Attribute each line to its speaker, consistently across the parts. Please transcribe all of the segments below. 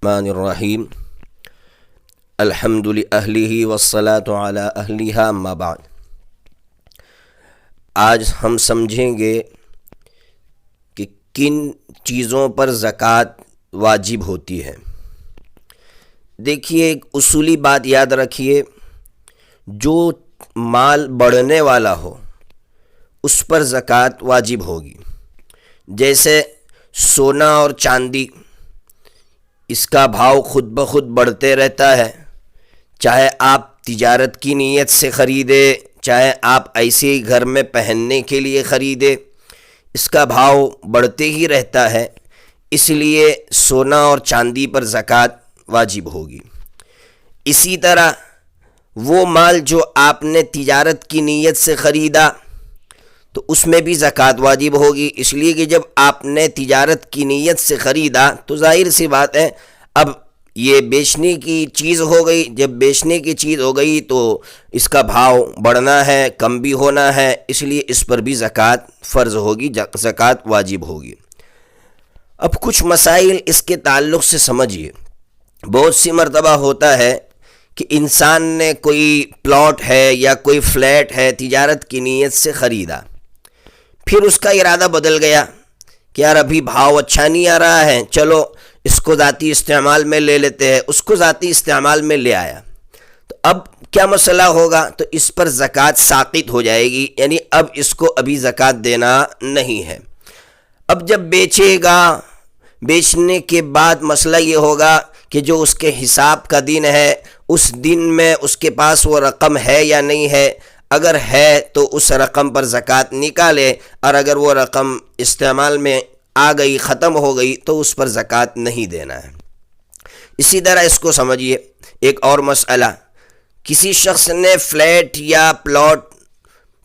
Speaker 1: الرحمن الرحیم الحمد للہ والصلاة علی اہلہا اما بعد۔ آج ہم سمجھیں گے کہ کن چیزوں پر زکوٰۃ واجب ہوتی ہے۔ دیکھیے، ایک اصولی بات یاد رکھیے، جو مال بڑھنے والا ہو اس پر زکوٰۃ واجب ہوگی۔ جیسے سونا اور چاندی، اس کا بھاؤ خود بخود بڑھتے رہتا ہے، چاہے آپ تجارت کی نیت سے خریدے، چاہے آپ ایسے ہی گھر میں پہننے کے لیے خریدے، اس کا بھاؤ بڑھتے ہی رہتا ہے، اس لیے سونا اور چاندی پر زکوٰۃ واجب ہوگی۔ اسی طرح وہ مال جو آپ نے تجارت کی نیت سے خریدا تو اس میں بھی زکوٰۃ واجب ہوگی، اس لیے کہ جب آپ نے تجارت کی نیت سے خریدا تو ظاہر سی بات ہے اب یہ بیچنے کی چیز ہو گئی، جب بیچنے کی چیز ہو گئی تو اس کا بھاؤ بڑھنا ہے، کم بھی ہونا ہے، اس لیے اس پر بھی زکوٰۃ فرض ہوگی، زکوٰۃ واجب ہوگی۔ اب کچھ مسائل اس کے تعلق سے سمجھیے۔ بہت سی مرتبہ ہوتا ہے کہ انسان نے کوئی پلاٹ ہے یا کوئی فلیٹ ہے تجارت کی نیت سے خریدا، پھر اس کا ارادہ بدل گیا کہ یار ابھی بھاؤ اچھا نہیں آ رہا ہے، چلو اس کو ذاتی استعمال میں لے لیتے ہیں، اس کو ذاتی استعمال میں لے آیا، تو اب کیا مسئلہ ہوگا؟ تو اس پر زکوٰۃ ساقط ہو جائے گی، یعنی اب اس کو ابھی زکوٰۃ دینا نہیں ہے۔ اب جب بیچے گا، بیچنے کے بعد مسئلہ یہ ہوگا کہ جو اس کے حساب کا دن ہے اس دن میں اس کے پاس وہ رقم ہے یا نہیں ہے، اگر ہے تو اس رقم پر زکوٰۃ نکالے، اور اگر وہ رقم استعمال میں آ گئی، ختم ہو گئی، تو اس پر زکوٰۃ نہیں دینا ہے۔ اسی طرح اس کو سمجھیے ایک اور مسئلہ، کسی شخص نے فلیٹ یا پلاٹ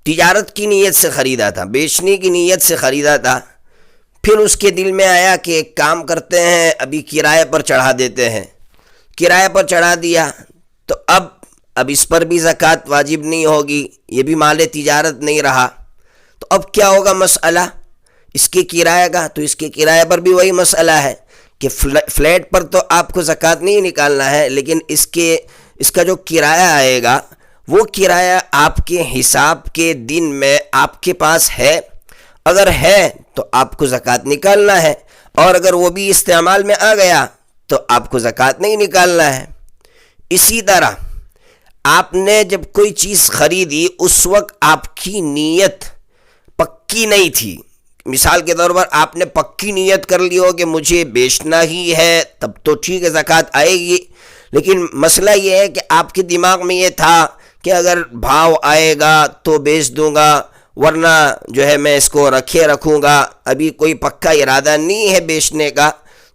Speaker 1: تجارت کی نیت سے خریدا تھا، بیچنے کی نیت سے خریدا تھا، پھر اس کے دل میں آیا کہ ایک کام کرتے ہیں، ابھی کرائے پر چڑھا دیتے ہیں، کرائے پر چڑھا دیا تو اب اس پر بھی زکوٰۃ واجب نہیں ہوگی، یہ بھی مال تجارت نہیں رہا، تو اب کیا ہوگا مسئلہ اس کے کرایہ کا؟ تو اس کے کرایہ پر بھی وہی مسئلہ ہے کہ فلیٹ پر تو آپ کو زکوٰۃ نہیں نکالنا ہے، لیکن اس کا جو کرایہ آئے گا وہ کرایہ آپ کے حساب کے دن میں آپ کے پاس ہے، اگر ہے تو آپ کو زکوٰۃ نکالنا ہے، اور اگر وہ بھی استعمال میں آ گیا تو آپ کو زکوٰۃ نہیں نکالنا ہے۔ اسی طرح آپ نے جب کوئی چیز خریدی اس وقت آپ کی نیت پکی نہیں تھی، مثال کے طور پر آپ نے پکی نیت کر لی ہو کہ مجھے بیچنا ہی ہے، تب تو ٹھیک ہے زکوٰۃ آئے گی، لیکن مسئلہ یہ ہے کہ آپ کے دماغ میں یہ تھا کہ اگر بھاؤ آئے گا تو بیچ دوں گا، ورنہ جو ہے میں اس کو رکھوں گا، ابھی کوئی پکا ارادہ نہیں ہے بیچنے کا،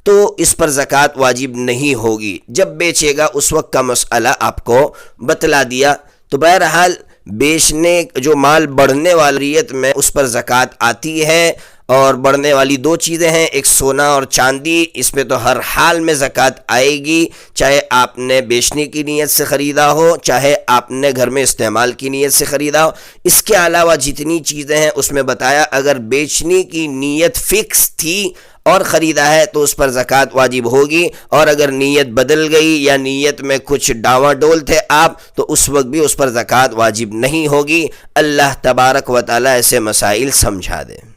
Speaker 1: تو اس پر زکوٰۃ واجب نہیں ہوگی۔ جب بیچے گا اس وقت کا مسئلہ آپ کو بتلا دیا۔ تو بہرحال بیچنے جو مال بڑھنے والی ریت میں اس پر زکوٰۃ آتی ہے، اور بڑھنے والی دو چیزیں ہیں، ایک سونا اور چاندی، اس پہ تو ہر حال میں زکوٰۃ آئے گی، چاہے آپ نے بیچنے کی نیت سے خریدا ہو، چاہے آپ نے گھر میں استعمال کی نیت سے خریدا ہو۔ اس کے علاوہ جتنی چیزیں ہیں اس میں بتایا اگر بیچنے کی نیت فکس تھی اور خریدا ہے تو اس پر زکوٰۃ واجب ہوگی، اور اگر نیت بدل گئی یا نیت میں کچھ ڈاواں ڈول تھے آپ تو اس وقت بھی اس پر زکوٰۃ واجب نہیں ہوگی۔ اللہ تبارک و تعالی ایسے مسائل سمجھا دے۔